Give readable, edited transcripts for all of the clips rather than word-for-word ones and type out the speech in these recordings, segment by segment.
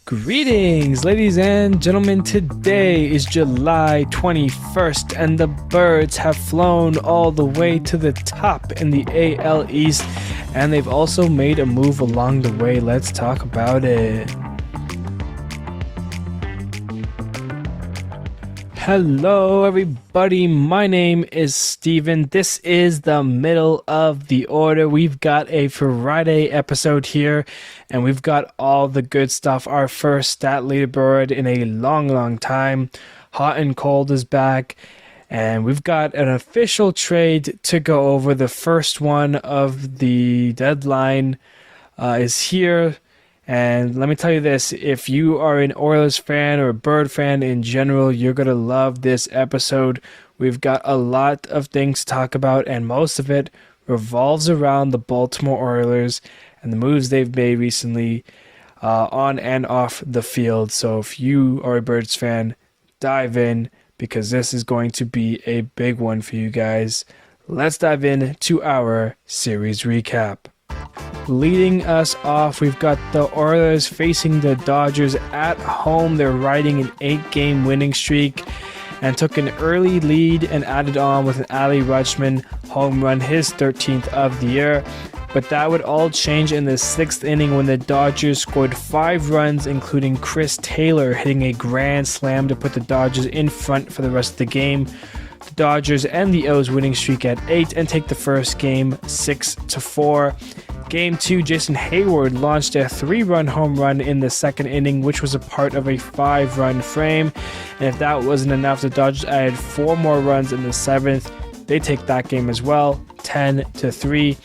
Greetings, ladies and gentlemen. Today is July 21st, and the Birds have flown all the way to the top in the AL East, and they've also made a move along the way. Let's talk about it. Hello, everybody. My name is Steven. This is the middle of the order. We've got a Friday episode here, and we've got all the good stuff. Our first stat leaderboard in a long time. Hot and Cold is back, and we've got an official trade to go over. The first one of the deadline is here. And let me tell you this, if you are an Orioles fan or a Bird fan in general, you're going to love this episode. We've got a lot of things to talk about, and most of it revolves around the Baltimore Orioles and the moves they've made recently on and off the field. So if you are a Birds fan, dive in, because this is going to be a big one for you guys. Let's dive in to our series recap. Leading us off, we've got the Orioles facing the Dodgers at home. They're riding an 8-game winning streak and took an early lead and added on with an Adley Rutschman home run, his 13th of the year. But that would all change in the 6th inning when the Dodgers scored 5 runs, including Chris Taylor hitting a grand slam to put the Dodgers in front for the rest of the game. The Dodgers end the O's winning streak at 8 and take the first game 6-4. Game 2, Jason Hayward launched a 3-run home run in the 2nd inning, which was a part of a 5-run frame. And if that wasn't enough, the Dodgers added 4 more runs in the 7th. They take that game as well, 10-3.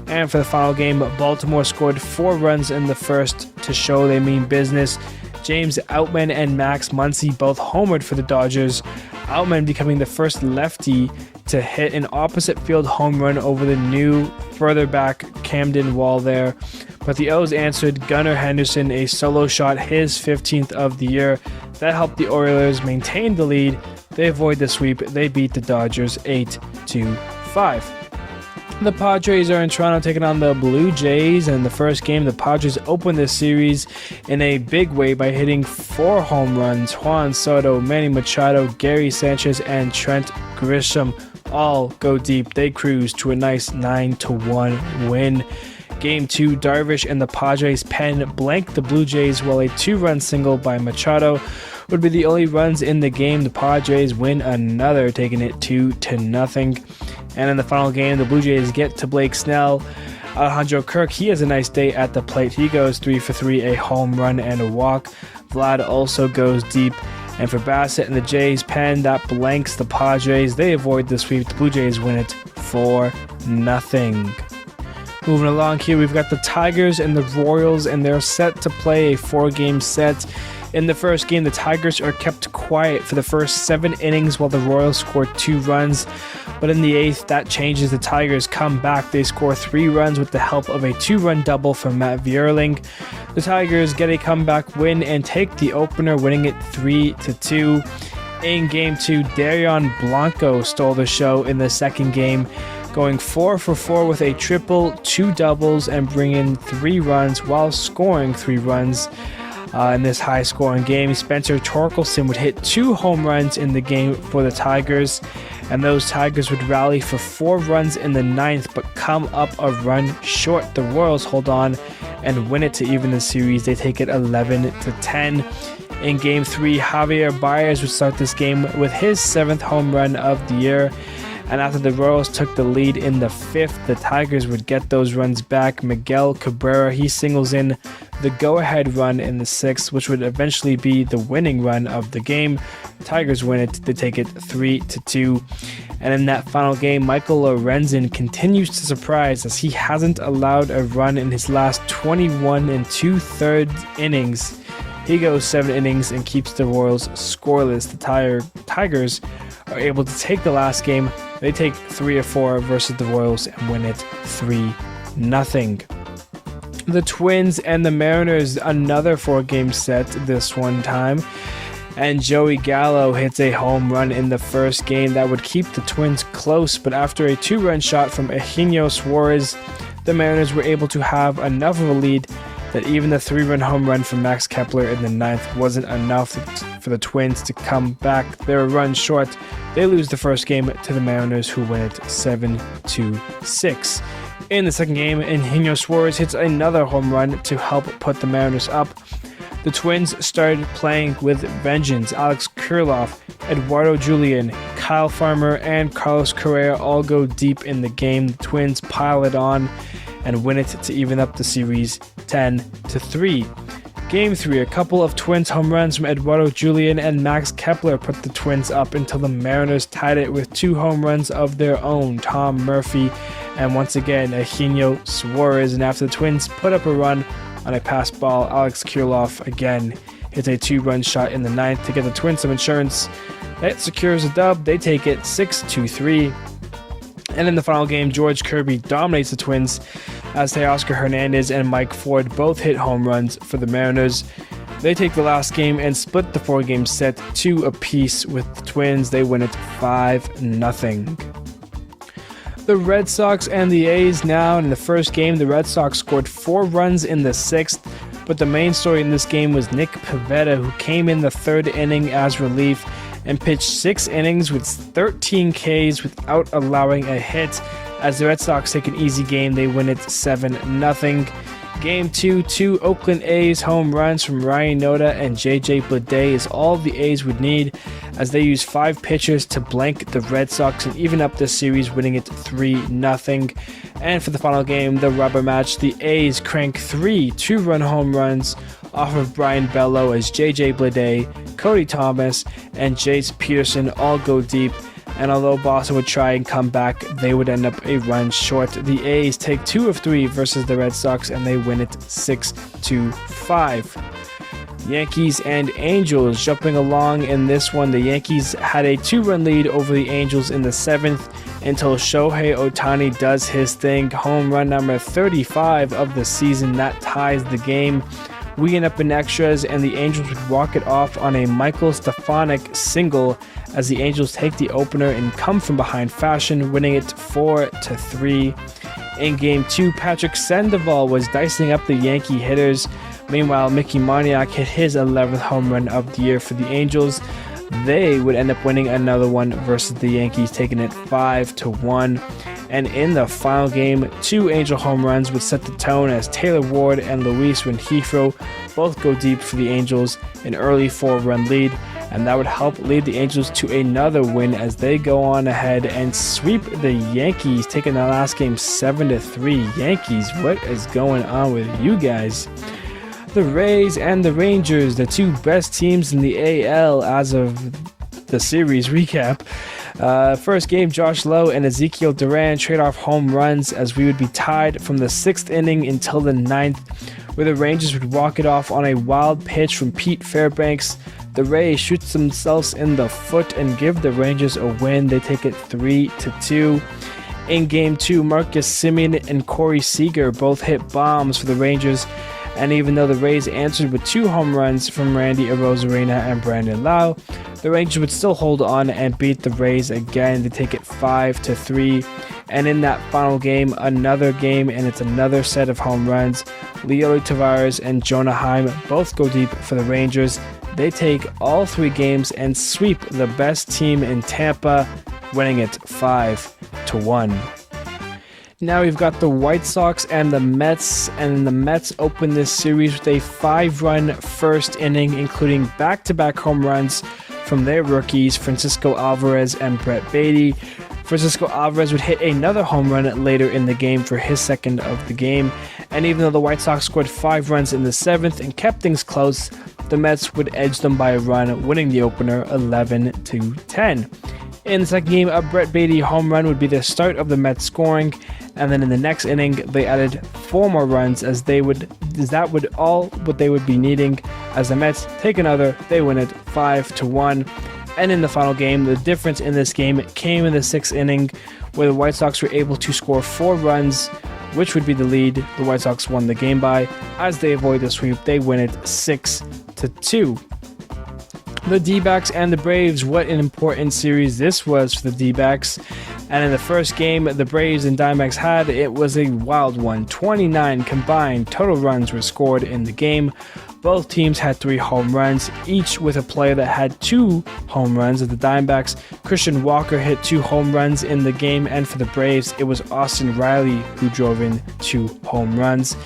And for the final game, Baltimore scored 4 runs in the first to show they mean business. James Outman and Max Muncy both homered for the Dodgers. Outman becoming the first lefty to hit an opposite field home run over the new, further back Camden wall there. But the O's answered Gunnar Henderson a solo shot, his 15th of the year. That helped the Orioles maintain the lead. They avoid the sweep. They beat the Dodgers 8-5. The Padres are in Toronto taking on the Blue Jays, and in the first game, the Padres opened this series in a big way by hitting 4 home runs. Juan Soto, Manny Machado, Gary Sanchez, and Trent Grisham all go deep. They cruise to a nice 9-1 win. Game 2, Darvish and the Padres pen blank the Blue Jays, while a 2-run single by Machado would be the only runs in the game. The Padres win another, taking it 2-0. And in the final game, the Blue Jays get to Blake Snell. Alejandro Kirk, he has a nice day at the plate. He goes 3 for 3, a home run and a walk. Vlad also goes deep. And for Bassett and the Jays pen, that blanks the Padres. They avoid the sweep. The Blue Jays win it 4-0. Moving along here, we've got the Tigers and the Royals, and they're set to play a 4-game set. In the first game, the Tigers are kept quiet for the first 7 innings while the Royals score 2 runs. But in the 8th, that changes. The Tigers come back. They score 3 runs with the help of a 2-run double from Matt Vierling. The Tigers get a comeback win and take the opener, winning it 3-2. In Game 2, Darion Blanco stole the show in the second game, going 4 for 4 with a triple, 2 doubles, and bringing 3 runs while scoring 3 runs. In this high-scoring game, Spencer Torkelson would hit 2 home runs in the game for the Tigers, and those Tigers would rally for 4 runs in the 9th, but come up a run short. The Royals hold on and win it to even the series. They take it 11-10. In Game 3, Javier Baez would start this game with his 7th home run of the year. And after the Royals took the lead in the 5th, the Tigers would get those runs back. Miguel Cabrera, he singles in the go-ahead run in the 6th, which would eventually be the winning run of the game. Tigers win it. They take it 3-2. And in that final game, Michael Lorenzen continues to surprise as he hasn't allowed a run in his last 21 2/3 innings. He goes 7 innings and keeps the Royals scoreless. The Tigers are able to take the last game. They take 3 of 4 versus the Royals and win it 3-0. The Twins and the Mariners, another 4-game set this one time. And Joey Gallo hits a home run in the first game that would keep the Twins close, but after a 2-run shot from Eugenio Suarez, the Mariners were able to have enough of a lead that even the 3-run home run from Max Kepler in the 9th wasn't enough for the Twins to come back. They were run short. They lose the first game to the Mariners, who win it 7-6. In the second game, Eugenio Suarez hits another home run to help put the Mariners up. The Twins started playing with vengeance. Alex Kirilloff, Eduardo Julian, Kyle Farmer, and Carlos Correa all go deep in the game. The Twins pile it on and win it to even up the series 10-3. Game 3, a couple of Twins home runs from Eduardo Julian and Max Kepler put the Twins up until the Mariners tied it with 2 home runs of their own, Tom Murphy and once again Eugenio Suarez. And after the Twins put up a run on a pass ball, Alex Kirilloff again hits a 2-run shot in the 9th to get the Twins some insurance. That secures a dub. They take it 6-3. And in the final game, George Kirby dominates the Twins as Teoscar Hernandez and Mike Ford both hit home runs for the Mariners. They take the last game and split the 4-game set 2 apiece with the Twins. They win it 5-0. The Red Sox and the A's now. In the first game, the Red Sox scored 4 runs in the 6th, but the main story in this game was Nick Pivetta, who came in the 3rd inning as relief and pitched 6 innings with 13 Ks without allowing a hit. As the Red Sox take an easy game, they win it 7-0. Game 2, 2 Oakland A's home runs from Ryan Noda and JJ Bleday is all the A's would need, as they use 5 pitchers to blank the Red Sox and even up the series, winning it 3-0. And for the final game, the rubber match, the A's crank 3 2-run home runs off of Brian Bello as JJ Bleday, Cody Thomas, and Jace Peterson all go deep. And although Boston would try and come back, they would end up a run short. The A's take 2 of 3 versus the Red Sox, and they win it 6-5. Yankees and Angels jumping along in this one. The Yankees had a 2-run lead over the Angels in the 7th until Shohei Ohtani does his thing. Home run number 35 of the season. That ties the game. We end up in extras, and the Angels would walk it off on a Michael Stefanik single as the Angels take the opener in come from behind fashion, winning it 4-3. In Game 2, Patrick Sandoval was dicing up the Yankee hitters. Meanwhile, Mickey Moniak hit his 11th home run of the year for the Angels. They would end up winning another one versus the Yankees, taking it 5-1. And in the final game, 2 Angel home runs would set the tone as Taylor Ward and Luis Rengifo both go deep for the Angels, an early 4-run lead, and that would help lead the Angels to another win as they go on ahead and sweep the Yankees, taking the last game 7-3. Yankees, what is going on with you guys? The Rays and the Rangers, the 2 best teams in the AL as of the series recap. First game, Josh Lowe and Ezekiel Duran trade off home runs as we would be tied from the 6th inning until the 9th, where the Rangers would walk it off on a wild pitch from Pete Fairbanks. The Rays shoot themselves in the foot and give the Rangers a win. They take it 3-2. In Game 2, Marcus Semien and Corey Seager both hit bombs for the Rangers, and even though the Rays answered with 2 home runs from Randy Arozarena and Brandon Lau, the Rangers would still hold on and beat the Rays again. They take it 5-3. And in that final game, another game, and it's another set of home runs. Leody Taveras and Jonah Heim both go deep for the Rangers. They take all 3 games and sweep the best team in Tampa, winning it 5-1. Now we've got the White Sox and the Mets, and the Mets open this series with a 5-run first inning, including back-to-back home runs from their rookies, Francisco Alvarez and Brett Baty. Francisco Alvarez would hit another home run later in the game for his 2nd of the game, and even though the White Sox scored 5 runs in the 7th and kept things close, the Mets would edge them by a run, winning the opener 11-10. In the second game, a Brett Baty home run would be the start of the Mets scoring, and then in the next inning, they added 4 more runs as that would all what they would be needing. As the Mets take another, they win it 5-1. And in the final game, the difference in this game came in the 6th inning, where the White Sox were able to score 4 runs, which would be the lead the White Sox won the game by. As they avoid the sweep, they win it 6-2. The D-backs and the Braves, what an important series this was for the D-backs. And in the first game the Braves and Diamondbacks had, it was a wild one. 29 combined total runs were scored in the game. Both teams had 3 home runs, each with a player that had 2 home runs. At the Diamondbacks, Christian Walker hit 2 home runs in the game, and for the Braves, it was Austin Riley who drove in 2 home runs.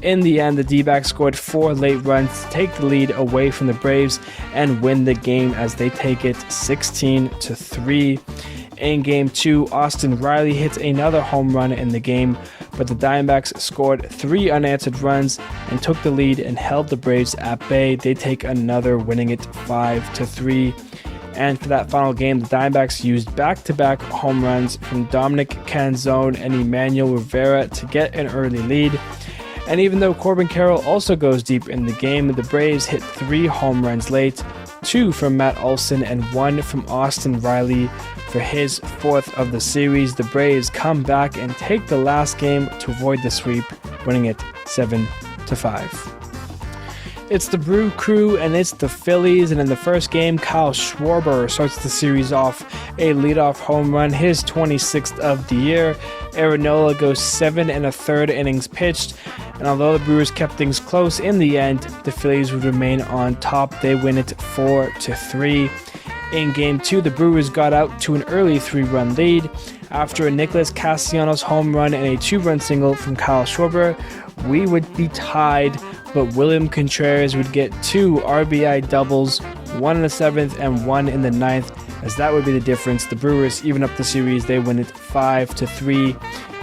In the end, the D-backs scored 4 late runs to take the lead away from the Braves and win the game as they take it 16-3. In Game 2, Austin Riley hit another home run in the game, but the Diamondbacks scored 3 unanswered runs and took the lead and held the Braves at bay. They take another, winning it 5-3. And for that final game, the Diamondbacks used back-to-back home runs from Dominic Canzone and Emmanuel Rivera to get an early lead. And even though Corbin Carroll also goes deep in the game, the Braves hit 3 home runs late, 2 from Matt Olson and 1 from Austin Riley for his 4th of the series. The Braves come back and take the last game to avoid the sweep, winning it 7-5. It's the Brew Crew and it's the Phillies, and in the first game, Kyle Schwarber starts the series off a leadoff home run, his 26th of the year. Aaron Nola goes 7 1/3 innings pitched, and although the Brewers kept things close, in the end, the Phillies would remain on top. They win it 4-3. In Game 2, the Brewers got out to an early 3-run lead. After a Nicholas Castellanos home run and a 2-run single from Kyle Schwarber, we would be tied, but William Contreras would get 2 RBI doubles, 1 in the 7th and 1 in the 9th, as that would be the difference. The Brewers even up the series. They win it 5-3.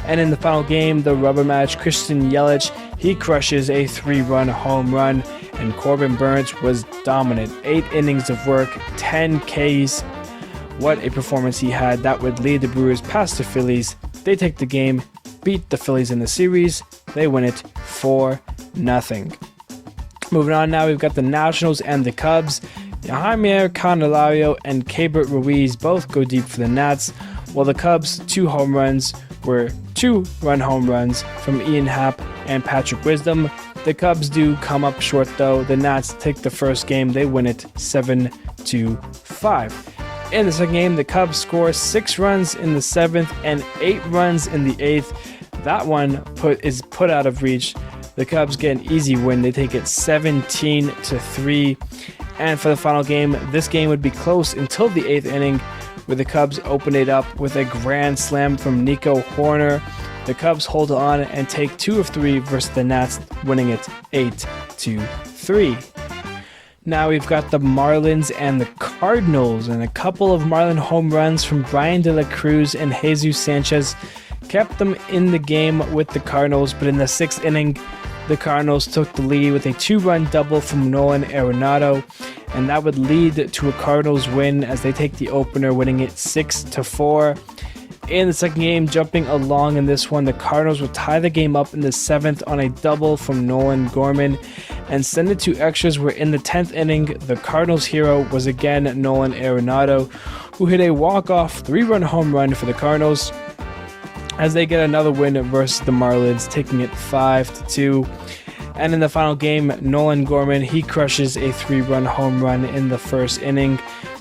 And in the final game, the rubber match, Christian Yelich, he crushes a 3-run home run, and Corbin Burns was dominant. 8 innings of work, 10 Ks. What a performance he had. That would lead the Brewers past the Phillies. They take the game, beat the Phillies in the series. They win it 4-0. Moving on now, we've got the Nationals and the Cubs. Jaime Candelario and Keibert Ruiz both go deep for the Nats, while the Cubs' 2 home runs were 2-run home runs from Ian Happ and Patrick Wisdom. The Cubs do come up short though. The Nats take the first game. They win it 7-5. In the second game, the Cubs score 6 runs in the 7th and 8 runs in the 8th. That one is put out of reach. The Cubs get an easy win. They take it 17-3. And for the final game, this game would be close until the 8th inning, where the Cubs open it up with a grand slam from Nico Horner. The Cubs hold on and take 2 of 3 versus the Nats, winning it 8-3. Now we've got the Marlins and the Cardinals, and a couple of Marlin home runs from Brian De La Cruz and Jesus Sanchez kept them in the game with the Cardinals, but in the 6th inning, the Cardinals took the lead with a 2-run double from Nolan Arenado, and that would lead to a Cardinals win as they take the opener, winning it 6-4. In the second game, jumping along in this one, the Cardinals would tie the game up in the 7th on a double from Nolan Gorman and send it to extras, where in the 10th inning, the Cardinals' hero was again Nolan Arenado, who hit a walk-off 3-run home run for the Cardinals as they get another win versus the Marlins, taking it 5-2. And in the final game, Nolan Gorman, he crushes a 3-run home run in the first inning.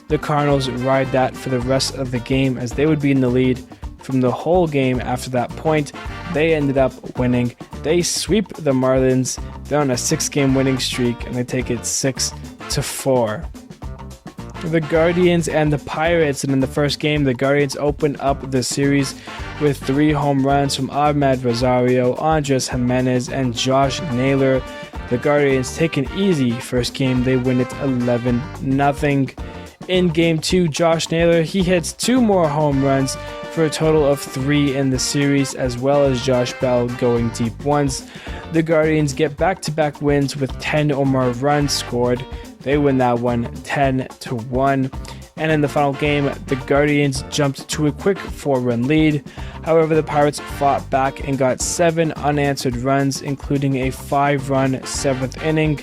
The Cardinals ride that for the rest of the game as they would be in the lead from the whole game after that point. They ended up winning. They sweep the Marlins. They're on a 6-game winning streak and they take it 6-4. The Guardians and the Pirates, and in the first game, the Guardians opened up the series with 3 home runs from Ahmed Rosario, Andres Jimenez, and Josh Naylor. The Guardians take an easy first game. They win it 11-0. In Game 2, Josh Naylor, he hits 2 more home runs for a total of 3 in the series, as well as Josh Bell going deep once. The Guardians get back-to-back wins with 10 or more runs scored. They win that one 10-1. And in the final game, the Guardians jumped to a quick 4-run lead. However, the Pirates fought back and got 7 unanswered runs, including a 5-run 7th inning.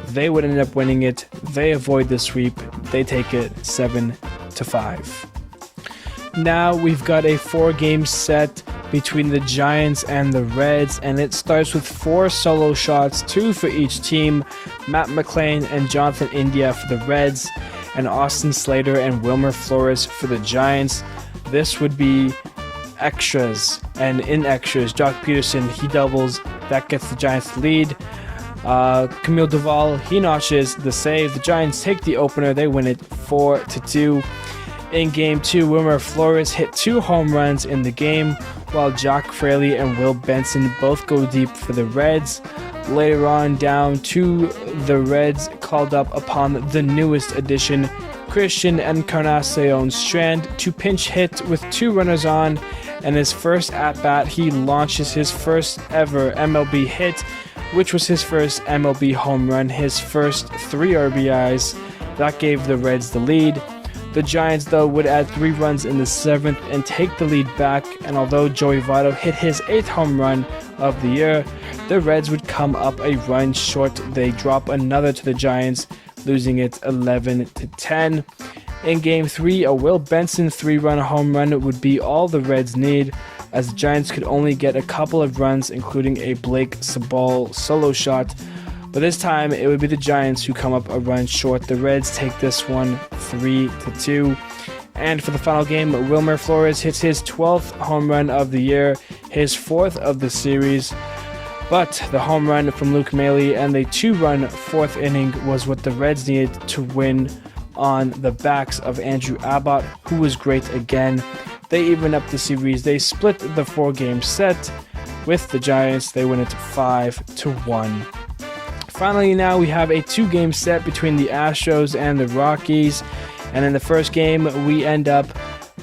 They would end up winning it. They avoid the sweep. They take it 7-5. Now we've got a 4-game set between the Giants and the Reds, and it starts with 4 solo shots, 2 for each team. Matt McClain and Jonathan India for the Reds, and Austin Slater and Wilmer Flores for the Giants. This would be extras. And in extras, Jock Peterson, he doubles. That gets the Giants the lead. Camille Duvall, he notches the save. The Giants take the opener. They win it 4-2. In Game 2, Wilmer Flores hit 2 home runs in the game, while Jock Fraley and Will Benson both go deep for the Reds. Later on, down to the Reds called up upon the newest addition, Christian Encarnacion Strand, to pinch hit with 2 runners on, and his first at-bat, he launches his first ever MLB hit, which was his first MLB home run, his first 3 RBIs. That gave the Reds the lead. The Giants, though, would add 3 runs in the 7th and take the lead back, and although Joey Votto hit his 8th home run of the year, the Reds would come up a run short. They drop another to the Giants, losing it 11-10. In Game 3, a Will Benson 3-run home run would be all the Reds need, as the Giants could only get a couple of runs, including a Blake Sabal solo shot. But this time, it would be the Giants who come up a run short. The Reds take this one 3-2. And for the final game, Wilmer Flores hits his 12th home run of the year, his 4th of the series. But the home run from Luke Maile and the 2-run 4th inning was what the Reds needed to win on the backs of Andrew Abbott, who was great again. They even up the series. They split the 4-game set with the Giants. They win it 5-1. Finally, now we have a 2-game set between the Astros and the Rockies. And in the first game, we end up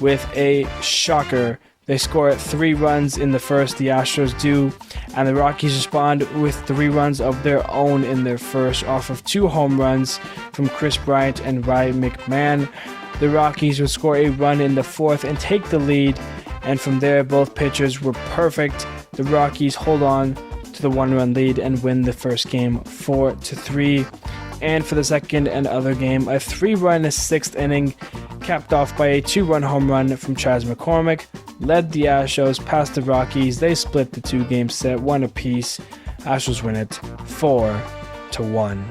with a shocker. They score 3 runs in the first, the Astros do, and the Rockies respond with 3 runs of their own in their first off of 2 home runs from Chris Bryant and Ryan McMahon. The Rockies would score a run in the 4th and take the lead, and from there both pitchers were perfect. The Rockies hold on to the 1-run lead and win the first game 4-3. And for the second and other game, a 3-run 6th inning capped off by a 2-run home run from Chas McCormick led the Astros past the Rockies. They split the 2-game set 1 apiece. Astros win it 4-1.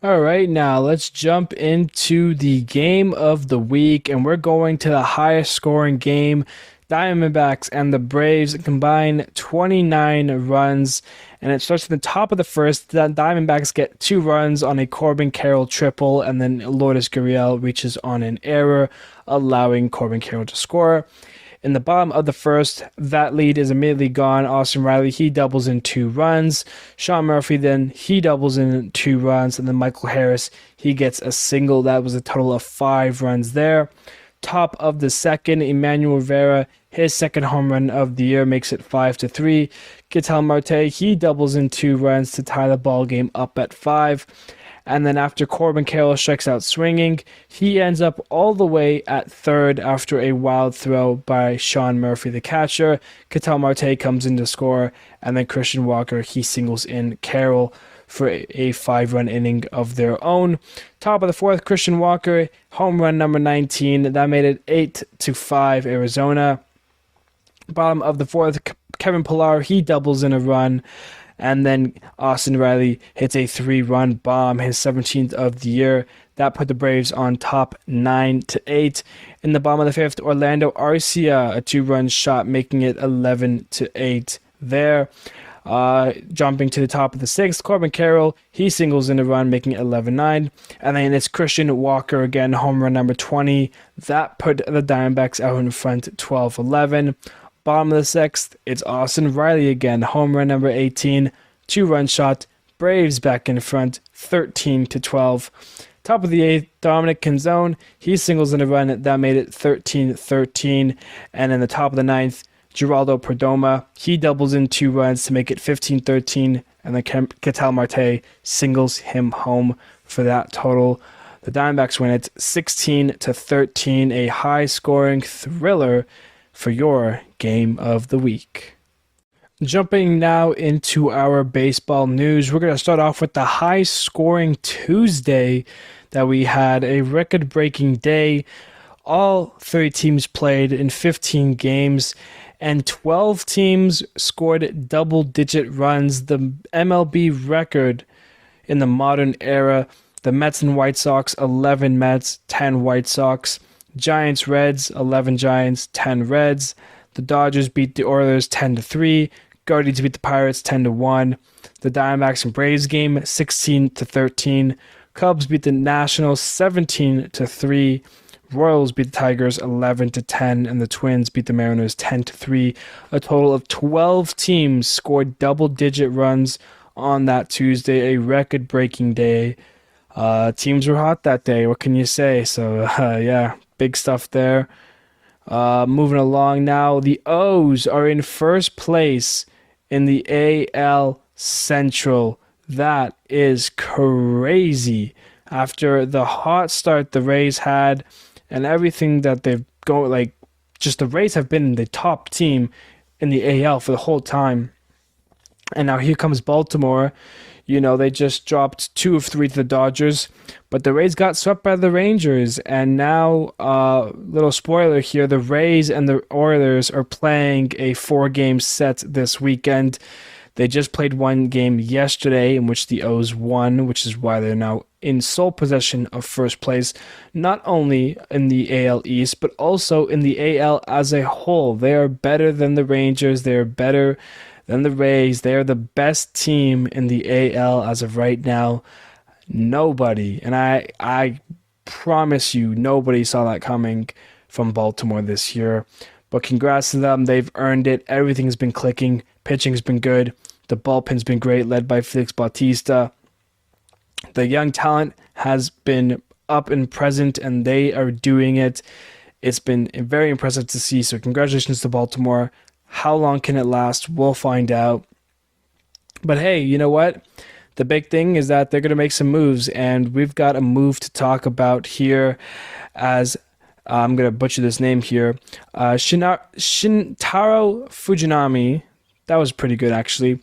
Alright, now let's jump into the game of the week, and we're going to the highest scoring game. Diamondbacks and the Braves combine 29 runs, and it starts at the top of the first. The Diamondbacks get 2 runs on a Corbin Carroll triple, and then Lourdes Gurriel reaches on an error, allowing Corbin Carroll to score. In the bottom of the first, that lead is immediately gone. Austin Riley, he doubles in 2 runs. Sean Murphy, then he doubles in 2 runs, and then Michael Harris, he gets a single. That was a total of 5 runs there. Top of the second, Emmanuel Rivera, his second home run of the year, makes it 5-3. Ketel Marte, he doubles in 2 runs to tie the ball game up at 5. And then after Corbin Carroll strikes out swinging, he ends up all the way at third after a wild throw by Sean Murphy, the catcher. Ketel Marte comes in to score, and then Christian Walker, he singles in Carroll for a 5-run inning of their own. Top of the fourth, Christian Walker, home run number 19. That made it 8-5 Arizona. Bottom of the fourth, Kevin Pillar, he doubles in a run. And then Austin Riley hits a 3-run bomb, his 17th of the year. That put the Braves on top 9-8. In the bottom of the fifth, Orlando Arcia, a 2-run shot, making it 11-8 there. Jumping to the top of the sixth, Corbin Carroll, he singles in a run, making it 11-9. And then it's Christian Walker again, home run number 20. That put the Diamondbacks out in front 12-11. Bottom of the sixth, it's Austin Riley again, home run number 18, 2-run shot, Braves back in front, 13-12. Top of the eighth, Dominic Canzone, he singles in a run, that made it 13-13. And in the top of the ninth, Geraldo Perdomo, he doubles in 2 runs to make it 15-13, and then Ketel Marte singles him home for that total. The Diamondbacks win it 16-13, a high-scoring thriller for your game of the week. Jumping now into our baseball news, we're going to start off with the high-scoring Tuesday that we had, a record-breaking day. All 30 teams played in 15 games, and 12 teams scored double-digit runs, the MLB record in the modern era. The Mets and White Sox, 11 Mets, 10 White Sox. Giants, Reds, 11 Giants, 10 Reds. The Dodgers beat the Orioles 10-3. Guardians beat the Pirates 10-1. The Diamondbacks and Braves game 16-13. Cubs beat the Nationals 17-3. Royals beat the Tigers 11-10, and the Twins beat the Mariners 10-3. A total of 12 teams scored double-digit runs on that Tuesday, a record-breaking day. Teams were hot that day. What can you say? So yeah, big stuff there. Moving along now, the O's are in first place in the AL Central. That is crazy. After the hot start the Rays had and everything that they've gone, like, just the Rays have been the top team in the AL for the whole time. And now here comes Baltimore. You know, they just dropped 2 of 3 to the Dodgers, but the Rays got swept by the Rangers. And now, little spoiler here, the Rays and the Orioles are playing a 4-game set this weekend. They just played one game yesterday in which the O's won, which is why they're now in sole possession of first place, not only in the AL East, but also in the AL as a whole. They are better than the Rangers. They are better than the Rays. They are the best team in the AL as of right now. Nobody, and I promise you, nobody saw that coming from Baltimore this year. But congrats to them. They've earned it. Everything's been clicking. Pitching's been good. The bullpen's been great, led by Felix Bautista. The young talent has been up and present, and they are doing it. It's been very impressive to see. So congratulations to Baltimore. How long can it last? We'll find out. But hey, you know what? The big thing is that they're going to make some moves, and we've got a move to talk about here as I'm going to butcher this name here. Shintaro Fujinami, that was pretty good actually,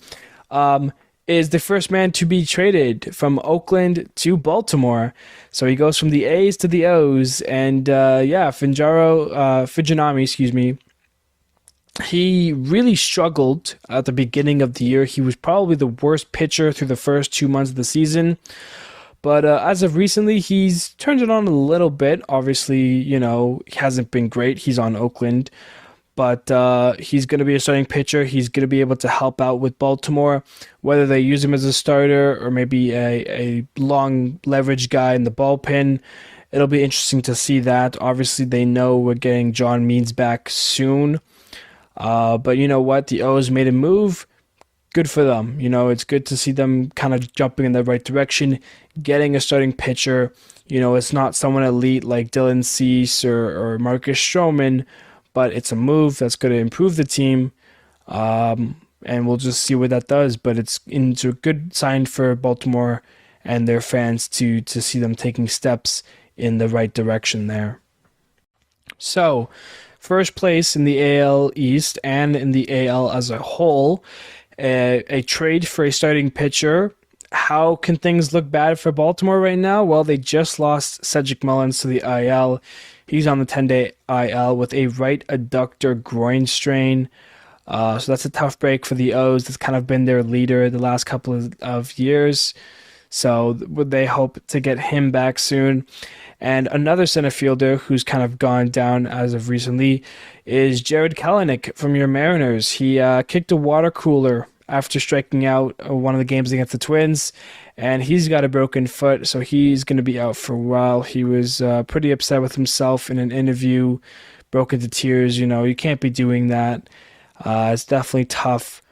is the first man to be traded from Oakland to Baltimore. So he goes from the A's to the O's, and Fujinami, he really struggled at the beginning of the year. He was probably the worst pitcher through the first 2 months of the season. But as of recently, he's turned it on a little bit. Obviously, you know, he hasn't been great. He's on Oakland. But he's going to be a starting pitcher. He's going to be able to help out with Baltimore, whether they use him as a starter or maybe a long leverage guy in the bullpen. It'll be interesting to see that. Obviously, they know we're getting John Means back soon. But you know what? The O's made a move. Good for them. You know, it's good to see them kind of jumping in the right direction, getting a starting pitcher. You know, it's not someone elite like Dylan Cease or Marcus Stroman, but it's a move that's going to improve the team. And we'll just see what that does. But it's a good sign for Baltimore and their fans to see them taking steps in the right direction there. So, first place in the AL East and in the AL as a whole. A trade for a starting pitcher. How can things look bad for Baltimore right now? Well, they just lost Cedric Mullins to the IL. He's on the 10-day IL with a right adductor groin strain. So that's a tough break for the O's. That's kind of been their leader the last couple of years. So they hope to get him back soon. And another center fielder who's kind of gone down as of recently is Jared Kelenic from your Mariners. He kicked a water cooler after striking out one of the games against the Twins, and he's got a broken foot, so he's going to be out for a while. He was pretty upset with himself in an interview, broke into tears. You know, you can't be doing that. It's definitely tough.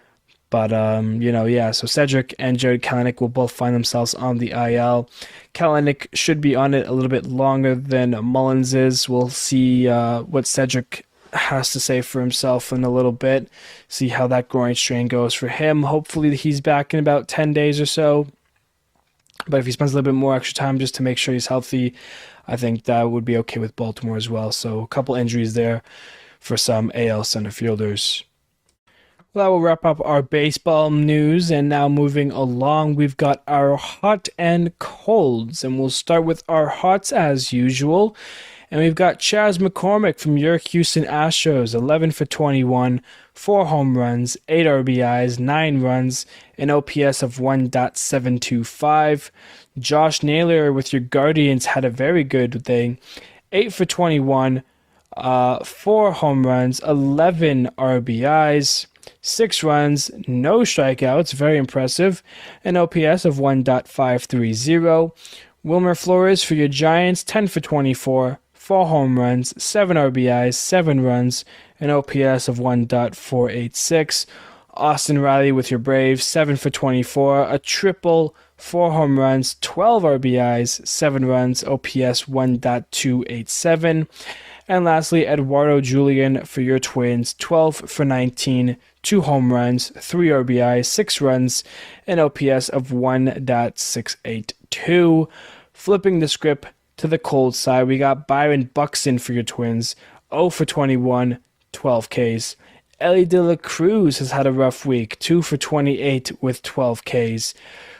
But, so Cedric and Jared Kelenic will both find themselves on the IL. Kelenic should be on it a little bit longer than Mullins is. We'll see what Cedric has to say for himself in a little bit. See how that groin strain goes for him. Hopefully he's back in about 10 days or so. But if he spends a little bit more extra time just to make sure he's healthy, I think that would be okay with Baltimore as well. So a couple injuries there for some AL center fielders. Well, that will wrap up our baseball news, and now moving along, we've got our hot and colds, and we'll start with our hots as usual. And we've got Chas McCormick from your Houston Astros, 11 for 21, 4 home runs, 8 RBIs, 9 runs, an OPS of 1.725. Josh Naylor with your Guardians had a very good thing. 8 for 21, 4 home runs, 11 RBIs, 6 runs, no strikeouts, very impressive, an OPS of 1.530. Wilmer Flores for your Giants, 10 for 24, 4 home runs, 7 RBIs, 7 runs, an OPS of 1.486. Austin Riley with your Braves, 7 for 24, a triple, 4 home runs, 12 RBIs, 7 runs, OPS 1.287. And lastly, Eduardo Julian for your Twins, 12 for 19, 2 home runs, 3 RBIs, 6 runs, an OPS of 1.682. Flipping the script to the cold side, we got Byron Buxton for your Twins, 0 for 21, 12 Ks. Ellie De La Cruz has had a rough week, 2 for 28 with 12 Ks.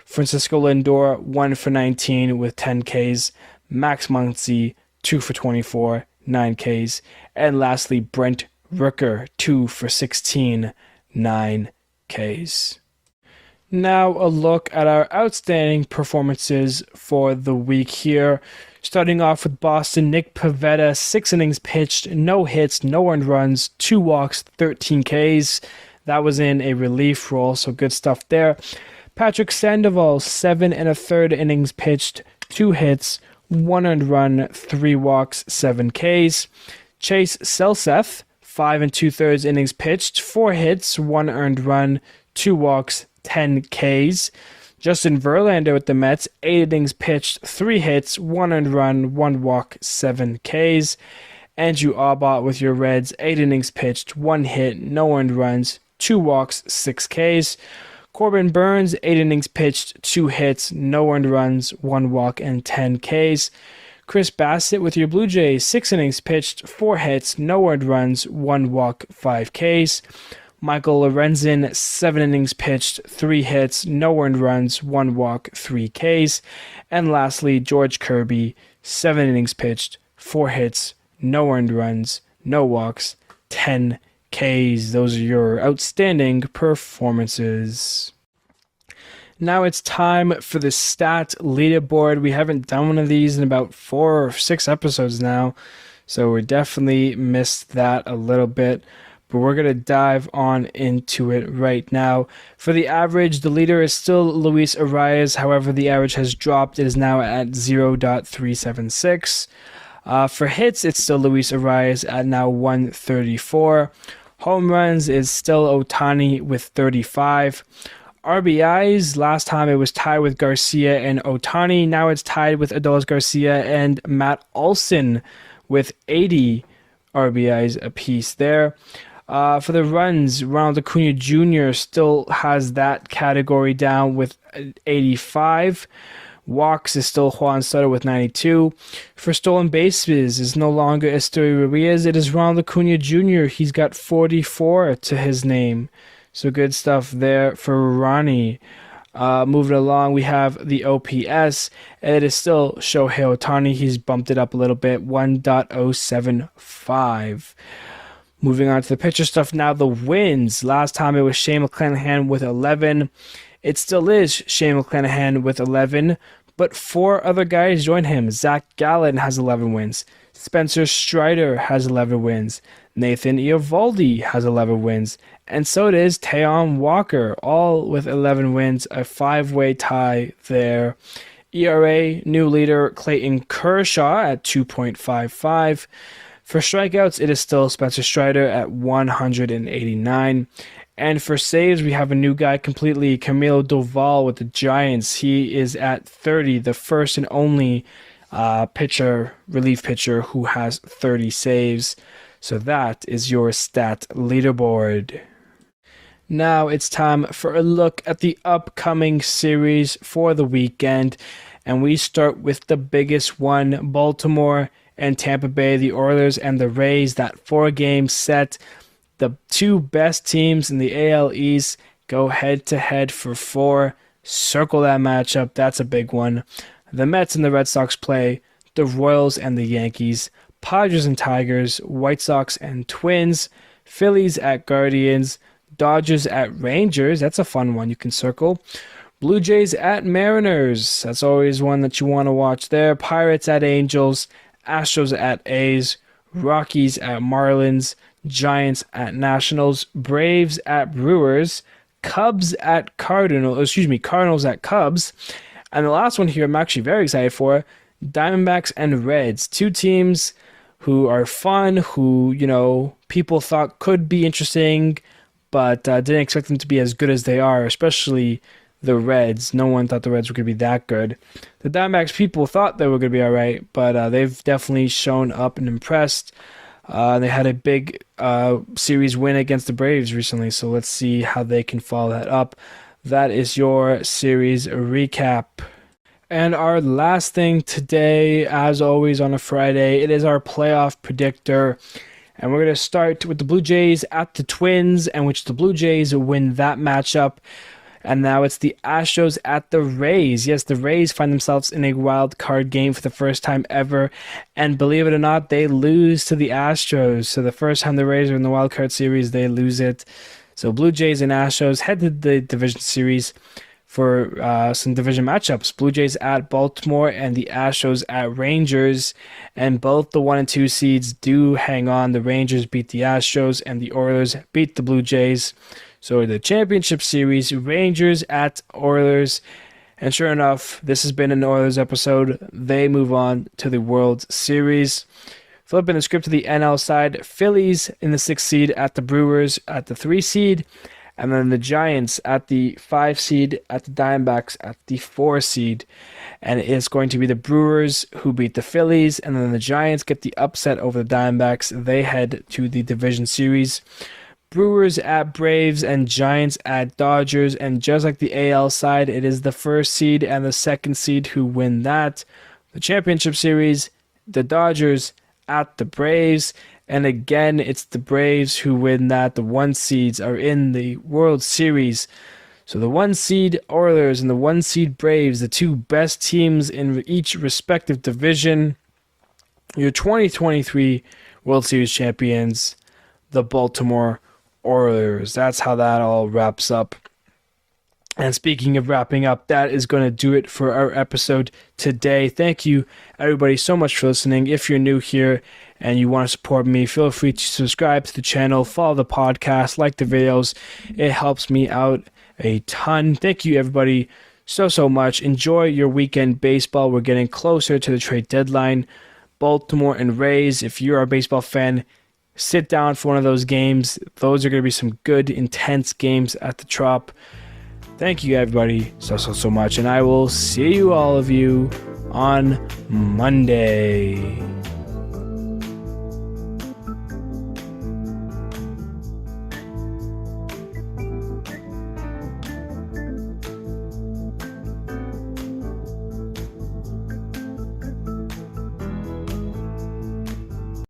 Francisco Lindor, 1 for 19 with 10 Ks. Max Muncy, 2 for 24, 9 Ks. And lastly, Brent Rooker, 2 for 16, 9 Ks. Now a look at our outstanding performances for the week here. Starting off with Boston, Nick Pivetta, 6 innings pitched, no hits, no earned runs, 2 walks, 13 Ks. That was in a relief role, so good stuff there. Patrick Sandoval, 7 1/3 innings pitched, 2 hits, 1 earned run, 3 walks, 7 Ks. Chase Selseth, 5 2/3 innings pitched, 4 hits, 1 earned run, 2 walks, 10 Ks. Justin Verlander with the Mets, 8 innings pitched, 3 hits, 1 earned run, 1 walk, 7 Ks. Andrew Abbott with your Reds, 8 innings pitched, 1 hit, no earned runs, 2 walks, 6 Ks. Corbin Burns, 8 innings pitched, 2 hits, no earned runs, 1 walk, and 10 Ks. Chris Bassett with your Blue Jays, 6 innings pitched, 4 hits, no earned runs, 1 walk, 5 Ks. Michael Lorenzen, 7 innings pitched, 3 hits, no earned runs, 1 walk, 3 Ks. And lastly, George Kirby, 7 innings pitched, 4 hits, no earned runs, no walks, 10 Ks. Those are your outstanding performances. Now it's time for the stat leaderboard. We haven't done one of these in about 4 or 6 episodes now, so we definitely missed that a little bit. But we're going to dive on into it right now. For the average, the leader is still Luis Arias. However, the average has dropped. It is now at 0.376. For hits, it's still Luis Arias at now 134. Home runs is still Ohtani with 35. RBIs, last time it was tied with Garcia and Ohtani. Now it's tied with Adolis Garcia and Matt Olson with 80 RBIs apiece there. For the runs, Ronald Acuna Jr. still has that category down with 85. Walks is still Juan Soto with 92. For stolen bases, is no longer Estoy Ruiz. It is Ronald Acuna Jr. He's got 44 to his name. So good stuff there for Ronnie. Moving along, we have the OPS. It is still Shohei Ohtani. He's bumped it up a little bit, 1.075. Moving on to the pitcher stuff now, the wins. Last time it was Shane McClanahan with 11. It still is Shane McClanahan with 11, but 4 other guys join him. Zach Gallen has 11 wins. Spencer Strider has 11 wins. Nathan Eovaldi has 11 wins. And so does Taijuan Walker, all with 11 wins, a 5-way tie there. ERA, new leader Clayton Kershaw at 2.55. For strikeouts, it is still Spencer Strider at 189. And for saves, we have a new guy completely, Camilo Doval with the Giants. He is at 30, the first and only relief pitcher who has 30 saves. So that is your stat leaderboard. Now it's time for a look at the upcoming series for the weekend. And we start with the biggest one, Baltimore and Tampa Bay, the Orioles and the Rays. That 4-game set. The 2 best teams in the AL East go head-to-head for 4. Circle that matchup. That's a big one. The Mets and the Red Sox play. The Royals and the Yankees. Padres and Tigers. White Sox and Twins. Phillies at Guardians. Dodgers at Rangers. That's a fun one you can circle. Blue Jays at Mariners. That's always one that you want to watch there. Pirates at Angels. Astros at A's, Rockies at Marlins, Giants at Nationals, Braves at Brewers, Cardinals at Cubs. And the last one here I'm actually very excited for, Diamondbacks and Reds. Two teams who are fun, who, people thought could be interesting, but didn't expect them to be as good as they are, especially the Reds. No one thought the Reds were going to be that good. The Diamondbacks, people thought they were going to be all right, but they've definitely shown up and impressed. They had a big series win against the Braves recently, so let's see how they can follow that up. That is your series recap. And our last thing today, as always on a Friday, it is our playoff predictor. And we're going to start with the Blue Jays at the Twins, and which the Blue Jays win that matchup. And now it's the Astros at the Rays. Yes, the Rays find themselves in a wild card game for the first time ever. And believe it or not, they lose to the Astros. So the first time the Rays are in the wild card series, they lose it. So Blue Jays and Astros head to the division series for some division matchups. Blue Jays at Baltimore and the Astros at Rangers. And both the 1 and 2 seeds do hang on. The Rangers beat the Astros and the Orioles beat the Blue Jays. So the championship series, Rangers at Orioles. And sure enough, this has been an Orioles episode. They move on to the World Series. Flipping the script to the NL side, Phillies in the 6th seed at the Brewers at the 3 seed. And then the Giants at the 5 seed, at the Diamondbacks at the 4 seed. And it's going to be the Brewers who beat the Phillies. And then the Giants get the upset over the Diamondbacks. They head to the division series. Brewers at Braves and Giants at Dodgers. And just like the AL side, it is the 1st seed and the 2nd seed who win that. The championship series, the Dodgers at the Braves. And again, it's the Braves who win that. The 1 seeds are in the World Series. So the 1 seed Orioles and the 1 seed Braves, the two best teams in each respective division. Your 2023 World Series champions, the Baltimore Orioles. That's how that all wraps up. And speaking of wrapping up, that is going to do it for our episode today. Thank you, everybody, so much for listening. If you're new here and you want to support me, feel free to subscribe to the channel, follow the podcast, like the videos. It helps me out a ton. Thank you, everybody, so much. Enjoy your weekend baseball. We're getting closer to the trade deadline. Baltimore and Rays, if you're a baseball fan, sit down for one of those games. Those are going to be some good, intense games at the Trop. Thank you, everybody, so much. And I will see you, all of you, on Monday.